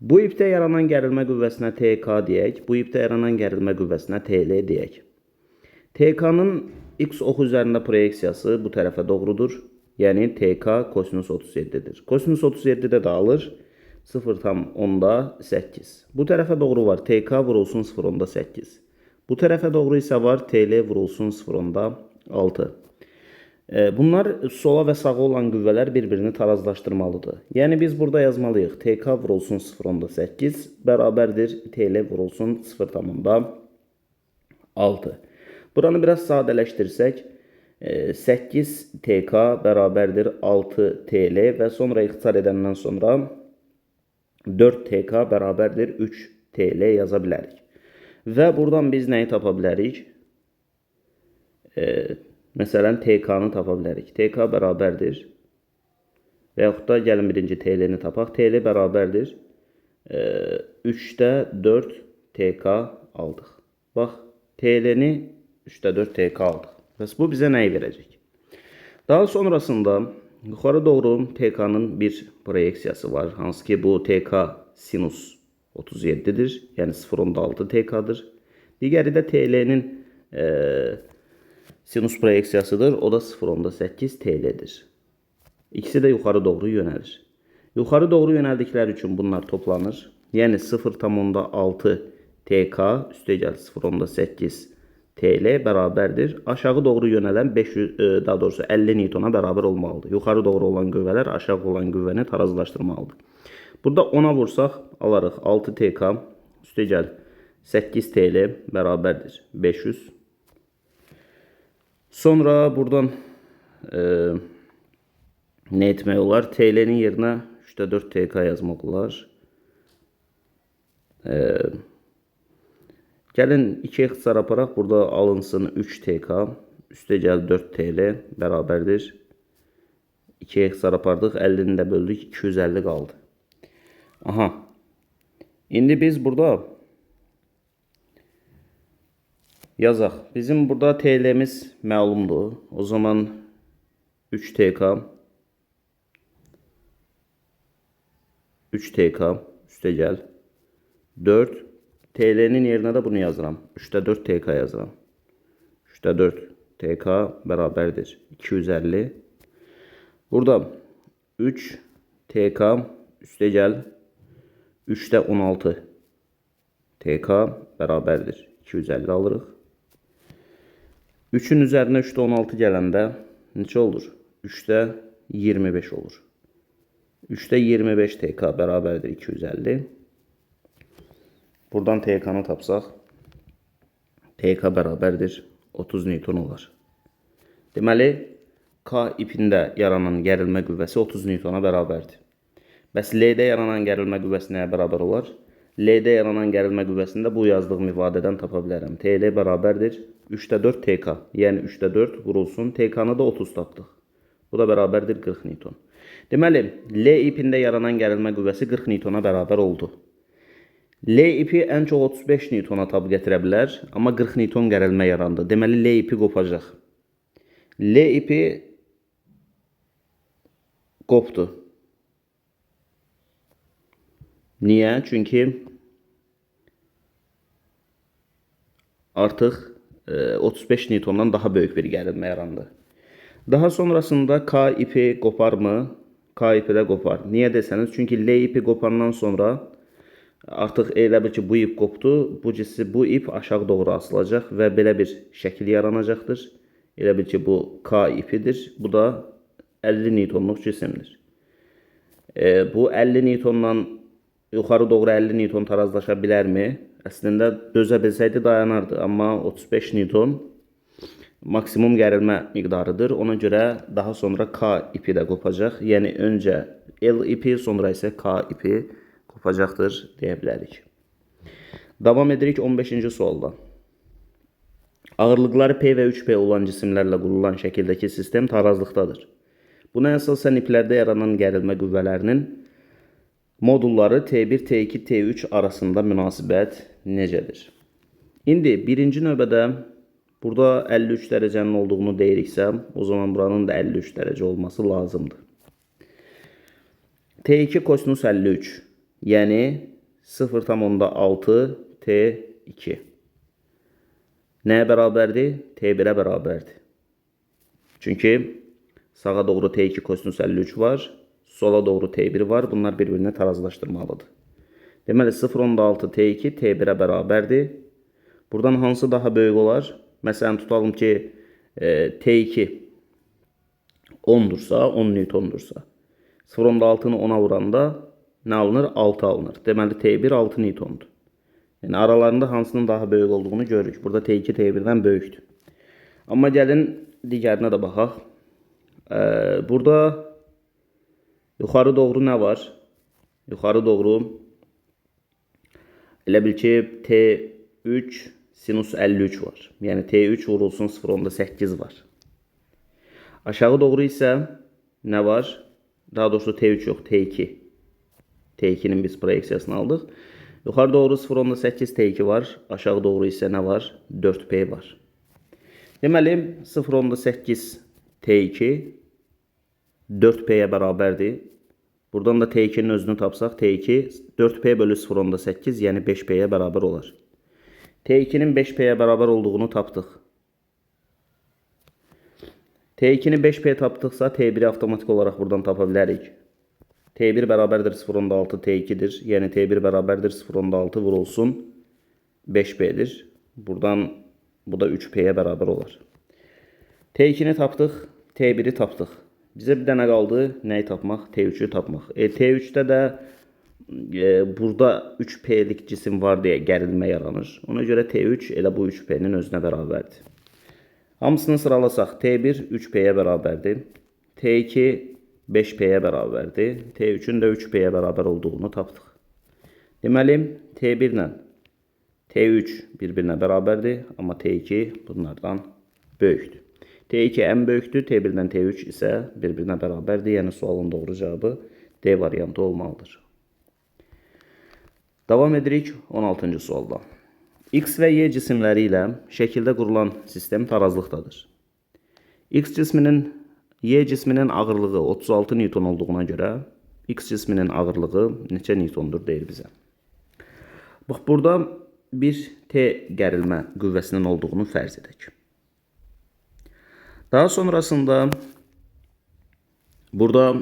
Bu ipdə yaranan gərilmə qüvvəsinə TK deyək, bu ipdə yaranan gərilmə qüvvəsinə TL deyək. TK-nın x ox üzərində proyeksiyası bu tərəfə doğrudur. Yəni TK kosinus 37'dir. Kosinus 37'də də alır 0,8. Bu tərəfə doğru var TK vurulsun 0,8. Bu tərəfə doğru isə var TL vurulsun 0,6. Bunlar sola və sağa olan qüvvələr bir-birini tarazlaşdırmalıdır. Yəni biz burada yazmalıyıq. TK vurulsun 0,8 bərabərdir TL vurulsun 0,6. Buranı biraz sadələşdirsək, 8 TK bərabərdir 6 TL və sonra ixtisar edəndən sonra 4 TK bərabərdir 3 TL yaza bilərik. Və buradan biz nəyi tapa bilərik? Məsələn, TK-nı tapa bilərik. TK bərabərdir və yaxud da gəlin birinci TL-ni tapaq. TL bərabərdir 3'də 4 TK aldıq. Bax, TL-ni 3'də 4 TK aldıq. Bəs bu bizə nəyi verəcək? Daha sonrasında yuxarı doğru TK-nın bir proyeksiyası var. Hansı ki bu TK sinus 37'dir. Yəni 0,6 TK-dır. Digəri də TL-nin sinus proyeksiyasıdır. O da 0,8 TL'dir. İkisi də yuxarı doğru yönəlir. Yuxarı doğru yönəldikləri üçün bunlar toplanır. Yəni 0,6 TK üstəgəl 0,8 TL bərabərdir. Aşağı doğru yönələn 50 Newtona bərabər olmalıdır. Yuxarı doğru olan qüvvələr aşağı olan qüvvəni tarazlaşdırmalıdır. Burada 10'a vursaq alarıq 6 TK üstəgəl 8 TL bərabərdir 500. Sonra buradan nə etmək olar? TL'nin yerinə 3'də 4 TK yazmaq olar. Gəlin 2 ixtisar aparaq. Burada alınsın 3 TK üstəgəl 4 TL bərabərdir 2 ixtisar apardıq. 50'ni də böldük. 250 qaldı. Aha. İndi biz burada yazaq. Bizim burada TL'miz məlumdur. O zaman 3 TK üstəgəl 4 TL'nin yerinə də bunu yazıram. 3'də 4 TK yazıram. 3'də 4 TK bərabərdir 250. Burada 3 TK üstəgəl 3'də 16 TK bərabərdir 250 alırıq. 3'ün üzərinə 3'də 16 gələndə neçə olur? 3'də 25 olur. 3'də 25 TK bərabərdir 250. Buradan TK-nı tapsaq, TK bərabərdir 30 Newton olar. Deməli, K ipində yaranan gərilmə qüvvəsi 30 Newtona bərabərdir. Bəs L-də yaranan gərilmə qüvvəsi nəyə bərabər olar? L-də yaranan gərilmə qüvvəsini də bu yazdığım ifadədən tapa bilərəm. TL bərabərdir 3'də 4 TK. Yəni 3'də 4 vurulsun. TK-nı da 30 tapdıq. Bu da bərabərdir 40 Newton. Deməli, L ipində yaranan gərilmə qüvvəsi 40 Newtona bərabər oldu. L ipi ən çox 35 Newtona tab gətirə bilər, amma 40 Newton gərilmə yarandı. Deməli, L ipi qopacaq. L ipi qopdu. Niyə? Çünki artıq 35 Newtondan daha böyük bir gərilmə yarandı. Daha sonrasında K ipi qoparmı? K K ipi də qopar. Niyə desəniz? Çünki L ipi qopandan sonra artıq elə bil ki, bu ip qopdu. Bu ip aşağı doğru asılacaq və belə bir şəkil yaranacaqdır. Elə bil ki, bu K ipidir. Bu da 50 newtonluq cisimdir. Bu 50 newtondan yuxarı doğru 50 newton tarazlaşa bilərmi? Əslində dözə bilsəydi dayanardı. Amma 35 newton maksimum gərilmə miqdarıdır. Ona görə daha sonra K ipi də qopacaq. Yəni öncə L ipi, sonra isə K ipi qopacaqdır deyə bilərik. Davam edirik 15-ci sualda. Ağırlıqları P və 3P olan cisimlərlə qurulan şəkildəki sistem tarazlıqdadır. Buna əsasən iplərdə yaranan gərilmə qüvvələrinin modulları T1, T2, T3 arasında münasibət necədir? İndi birinci növbədə burada 53 dərəcənin olduğunu deyiriksə, o zaman buranın da 53 dərəcə olması lazımdır. T2 kosinus 53, yəni 0,6 T2. Nəyə bərabərdir? T1-ə bərabərdir. Çünki sağa doğru T2 kosinus 53 var, sola doğru T1 var. Bunlar bir-birini tarazlaşdırmalıdır. Deməli 0,6 T2 T1-ə bərabərdir. Buradan hansı daha böyük olar? Məsələn, tutalım ki, T2 10'dursa, 10 newtondursa, 0,6'nı 10'a vuranda nə alınır? 6 alınır. Deməli, T1 6 newtondur. Yəni, aralarında hansının daha böyük olduğunu görürük. Burada T2 T1'dən böyükdür. Amma gəlin, digərinə də baxaq. Burada yuxarı doğru nə var? Yuxarı doğru elə bil ki, T3 sinus 53 var. Yəni T3 vurulsun 0,8 var. Aşağı doğru isə nə var? Daha doğrusu T3 yox, T2. T2'nin biz proyeksiyasını aldıq. Yuxarı doğru 0,8 T2 var. Aşağı doğru isə nə var? 4P var. Deməli 0,8 T2 4P'yə bərabərdir. Buradan da T2'nin özünü tapsaq, T2 4P bölü 0,8 yəni 5P'yə bərabər olar. T2'nin 5P'yə bərabər olduğunu tapdıq. T2'ni 5P tapdıqsa, T1'i avtomatik olaraq buradan tapa bilərik. T1 bərabərdir 0,6 T2'dir. Yəni T1 bərabərdir 0,6 vurulsun 5P'dir. Buradan bu da 3P'yə bərabər olar. T2'ni tapdıq, T1'i tapdıq. Bizə bir dənə qaldı nəyi tapmaq? T3'ü tapmaq. T3'də də burada 3P'lik cisim var deyə gərilmə yaranır. Ona görə T3 elə bu 3P'nin özünə bərabərdir. Hamısını sıralasaq, T1 3P'yə bərabərdir. T2 5P'yə bərabərdir. T3'ün də 3P'yə bərabər olduğunu tapdıq. Deməli, T1 ilə T3 bir-birinə bərabərdir, amma T2 bunlardan böyükdür. T2 ən böyükdür, T1-dən T3 isə bir-birinə bərabərdir. Yəni sualın doğru cavabı D variantı olmalıdır. Davam edirik 16-cı sualda. X və Y cisimləri ilə şəkildə qurulan sistem tarazlıqdadır. X cisminin Y cisminin ağırlığı 36 newton olduğuna görə X cisminin ağırlığı neçə newtondur deyir bizə. Bax, burada bir T gərilmə qüvvəsinin olduğunu fərz edək. Daha sonrasında burada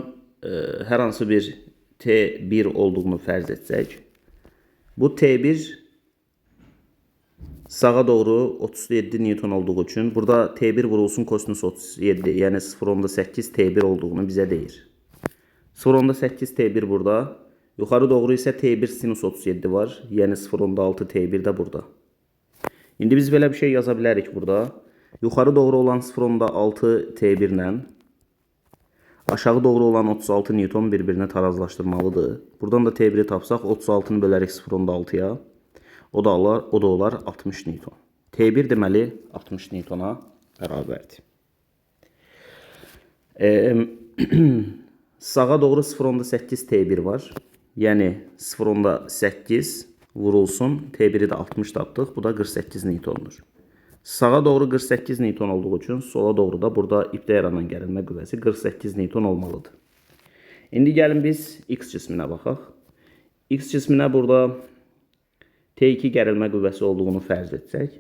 hər hansı bir T1 olduğunu fərz etsək, bu T1 sağa doğru 37 newton olduğu üçün burada T1 vurulsun kosinus 37, yəni 0,8 T1 olduğunu bizə deyir. 0,8 T1 burada, yuxarı doğru isə T1 sinus 37 var, yəni 0,6 T1 də burada. İndi biz belə bir şey yaza bilərik burada. Yuxarı doğru olan 0,6 T1 ilə aşağı doğru olan 36 newton bir-birini tarazlaşdırmalıdır. Buradan da T1'i tapsaq 36'nı bölərik 0,6'ya. O da olar 60 newton. T1 deməli 60 newtona bərabərdir. Sağa doğru 0,8 T1 var. Yəni 0,8 vurulsun. T1'i də 60 tapdıq. Bu da 48 newtondur. Sağa doğru 48 newton olduğu üçün sola doğru da burada ipdə yaranan gərilmə qüvvəsi 48 newton olmalıdır. İndi gəlin biz X cisminə baxaq. X cisminə burada T2 gərilmə qüvvəsi olduğunu fərz etsək,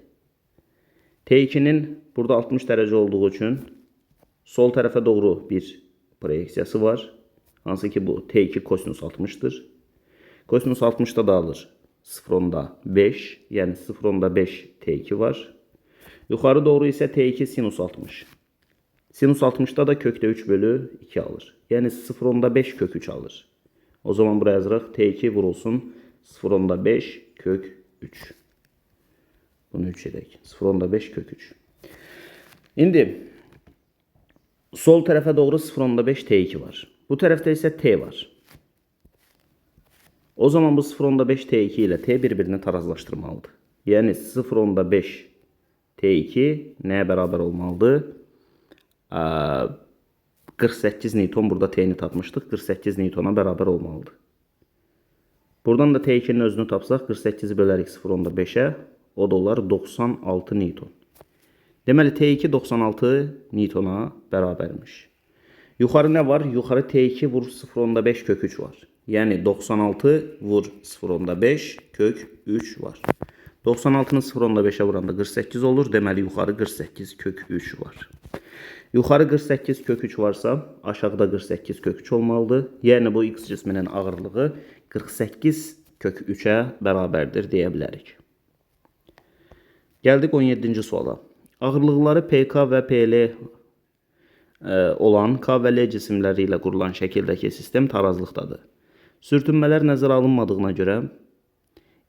T2'nin burada 60 dərəcə olduğu üçün sol tərəfə doğru bir proyeksiyası var. hansı ki bu T2 kosinus 60'dır. Kosinus 60'da dağılır 0.5, yəni 0.5 T2 var. Yuxarı doğru isə T2 sinus 60. Sinus 60'da da kökdə 3 bölü 2 alır. Yəni 0.5 kök 3 alır. O zaman buraya yazırıq T2 vurulsun 0.5 kök 3. Bunu 3 edək. 0.5 kök 3. İndi sol tərəfə doğru 0.5 T2 var. Bu tərəfdə isə T var. O zaman bu 0.5 T2 ilə T bir-birini tarazlaşdırmalıdır. Yəni 0.5 T2 nəyə bərabər olmalıdır? 48 Newton, burada T'ni tapmışdıq. 48 Newtona bərabər olmalıdır. Buradan da T2'nin özünü tapsaq 48'i bölərik 0.5'ə, o da olar 96 Newton. Deməli T2 96 Newtona bərabərmiş. Yuxarı nə var? Yuxarı T2 vur 0.5 kök 3 var. Yəni 96 vur 0.5 kök 3 var. 96'nı 0.5'ə vuranda 48 olur. Deməli yuxarı 48 kök 3 var. Yuxarı 48 kök 3 varsa aşağıda 48 kök 3 olmalıdır. Yəni bu X cisminin ağırlığı 48 kök 3'ə bərabərdir deyə bilərik. Gəldik 17-ci suala. Ağırlıqları PK və PL olan K və L cisimləri ilə qurulan şəkildəki sistem tarazlıqdadır. Sürtünmələr nəzərə alınmadığına görə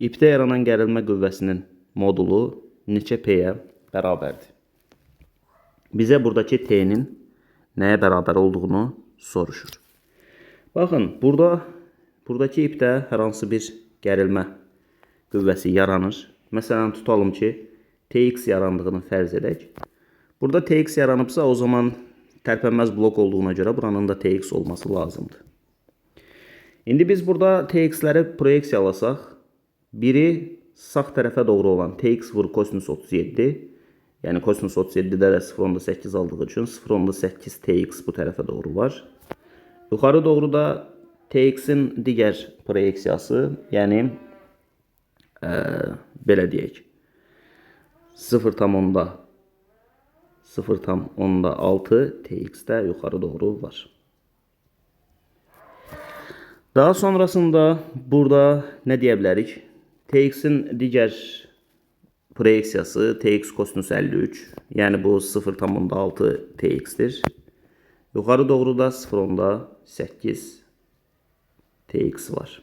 ipdə yaranan gərilmə qüvvəsinin modulu neçə P-yə bərabərdir? Bizə buradakı T'nin nəyə bərabər olduğunu soruşur. Baxın, buradakı ipdə hər hansı bir gərilmə qüvvəsi yaranır. Məsələn, tutalım ki, TX yarandığını fərz edək. Burada TX yaranıbsa, o zaman tərpənməz blok olduğuna görə buranın da TX olması lazımdır. İndi biz burada TX-ləri proyeksiyalasaq, biri sağ tərəfə doğru olan TX vur kosinus 37, yəni kosinus 37-də də 0.8 aldığı üçün 0.8 TX bu tərəfə doğru var. Yuxarı doğru da TX-in digər proyeksiyası, yəni belə deyək, 0.6 TX-də yuxarı doğru var. Daha sonrasında burada nə deyə bilərik? TX-in digər proyeksiyası TX kosinus 53, yəni bu 0.6 TX-dir. Yuxarı doğru da 0.8 TX var.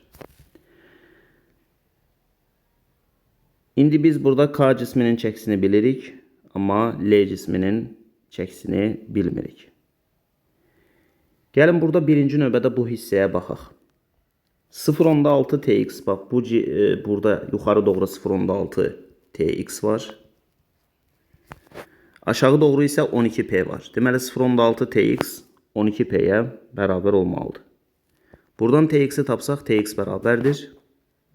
İndi biz burada K cisminin çəkisini bilirik, amma L cisminin çəkisini bilmirik. Gəlin burada birinci növbədə bu hissəyə baxaq. 0.6 TX, bax burada yuxarı doğru 0.6 TX var. Aşağı doğru isə 12P var. Deməli 0.6 TX 12P'yə bərabər olmalıdır. Buradan TX'i tapsaq TX bərabərdir.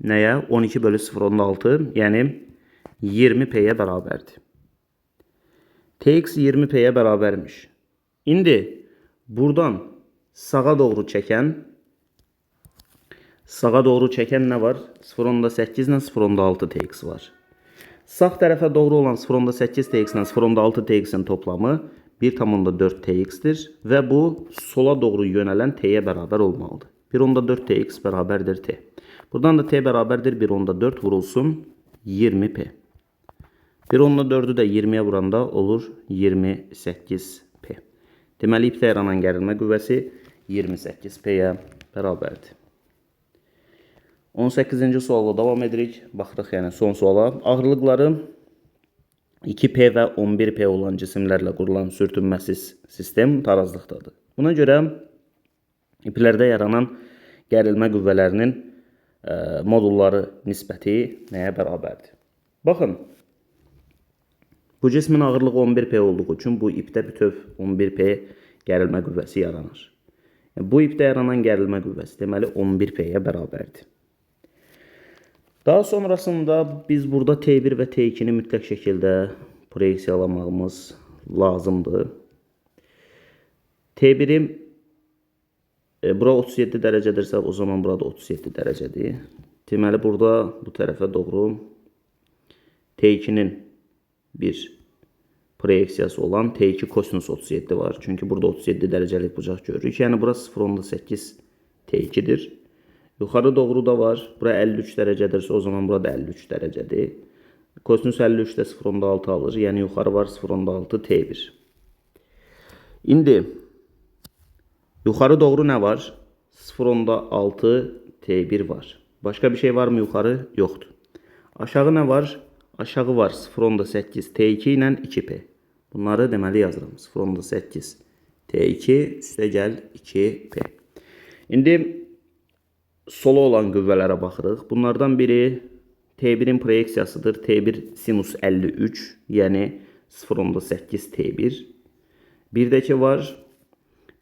Nəyə? 12 bölü 0.6, yəni 20P'yə bərabərdir. TX 20P'yə bərabərmiş. İndi buradan sağa doğru çəkən nə var? 0.8 ilə 0.6 TX var. Sağ tərəfə doğru olan 0.8 TX ilə 0.6 TX-in toplamı 1.4 TX-dir və bu sola doğru yönələn T-yə bərabər olmalıdır. 1.4 TX bərabərdir T. Buradan da T bərabərdir 1.4 vurulsun 20P. 1.4'ü də 20'yə vuranda olur 28P. Deməli ipdə yaranan gərilmə qüvvəsi 28P'yə bərabərdir. 18-ci sualla davam edirik. Baxdıq yəni son suala. Ağırlıqları 2P və 11P olan cisimlərlə qurulan sürtünməsiz sistem tarazlıqdadır. Buna görə iplərdə yaranan gərilmə qüvvələrinin modulları nisbəti nəyə bərabərdir? Baxın, bu cismin ağırlığı 11P olduğu üçün bu ipdə bütöv 11P gərilmə qüvvəsi yaranır. Bu ipdə yaranan gərilmə qüvvəsi deməli 11P'yə bərabərdir. Daha sonrasında biz burada T1 və T2'ni mütləq şəkildə proyeksiyalamağımız lazımdır. T1'i bura 37 dərəcədirsə, o zaman burada 37 dərəcədir. Deməli, burada bu tərəfə doğru T2'nin bir proyeksiyası olan T2 kosinus 37 var. Çünki burada 37 dərəcəlik bucaq görürük. Yəni, burası 0.8 T2'dir. Yuxarı doğru da var. Bura 53 dərəcədirsə, o zaman burada 53 dərəcədir. Kosinus 53 də 0.6 alır. Yəni yuxarı var 0.6 T1. İndi yuxarı doğru nə var? 0.6 T1 var. Başka bir şey var mı yuxarı? Yoxdur. Aşağı nə var? Aşağı var 0.8 T2 ilə 2P. Bunları deməli yazıram. 0.8 T2 üstə gəl 2P. İndi sola olan qüvvələrə baxırıq. Bunlardan biri T1'in proyeksiyasıdır. T1 sinus 53, yəni 0.8 T1. Birdəki var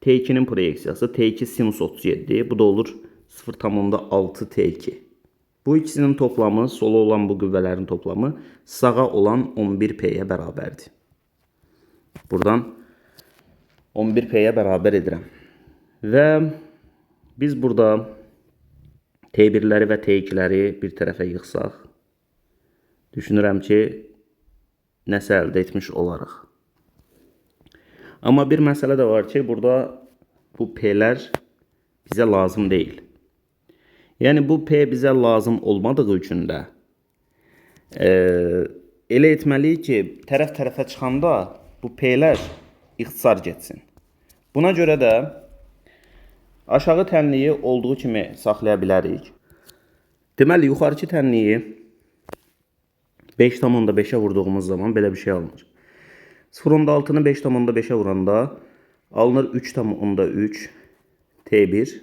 T2'nin proyeksiyası. T2 sinus 37. Bu da olur 0.6 T2. Bu ikisinin toplamı, sola olan bu qüvvələrin toplamı sağa olan 11P'ye bərabərdir. Buradan 11P'ye bərabər edirəm. Və biz burada T1'ləri və T2'ləri bir tərəfə yığsaq, düşünürəm ki, nəsə əldə etmiş olarıq. Amma bir məsələ də var ki, burada bu P'lər bizə lazım deyil. Yəni bu P bizə lazım olmadığı üçün də elə etməliyik ki, tərəf-tərəfə çıxanda bu P'lər ixtisar getsin. Buna görə də aşağı tənliyi olduğu kimi saxlaya bilərik. Deməli, yuxarıki tənliyi 5,5'e vurduğumuz zaman belə bir şey alınır. 0.6'nı 5,5'e vuranda alınır 3,3 T1.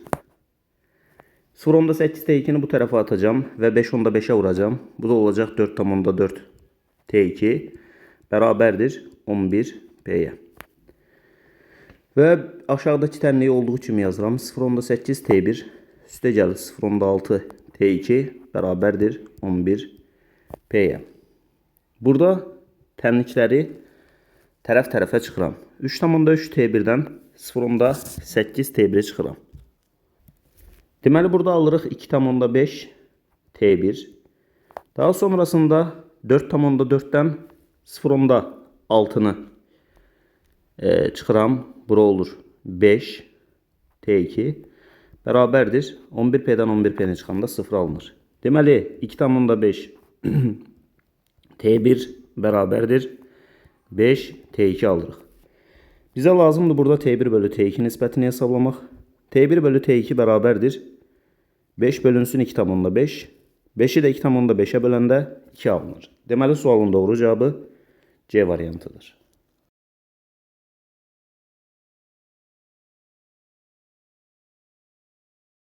0.8 T2'ni bu tarafa atacağım ve 5,5'e vuracağım. Bu da olacak 4,4 T2 beraberdir 11P'ye. Ve aşağıdaki tənliyi olduğu kimi yazıram. 0.8 T1 üstə gəlir 0.6 T2 beraberdir 11P'ye. Burada tənlikləri tərəf-tərəfə çıxıram. 3,3 T1'dən 0.8 T1'e çıxıram. Deməli, burada alırıq 2,5 T1. Daha sonrasında 4,4'dən 0,6'nı çıxıram. Bura olur 5 T2 bərabərdir. 11P'dən 11P'ni çıxanda 0 alınır. Deməli, 2,5 T1 bərabərdir 5 T2 alırıq. Bizə lazımdır burada T1 bölü T2 nisbətini hesablamaq. T1 bölü T2 bərabərdir 5 bölünsün 2,5. 5'i də 2,5'e böləndə 2 alınır. Deməli, sualın doğru cevabı C variantıdır.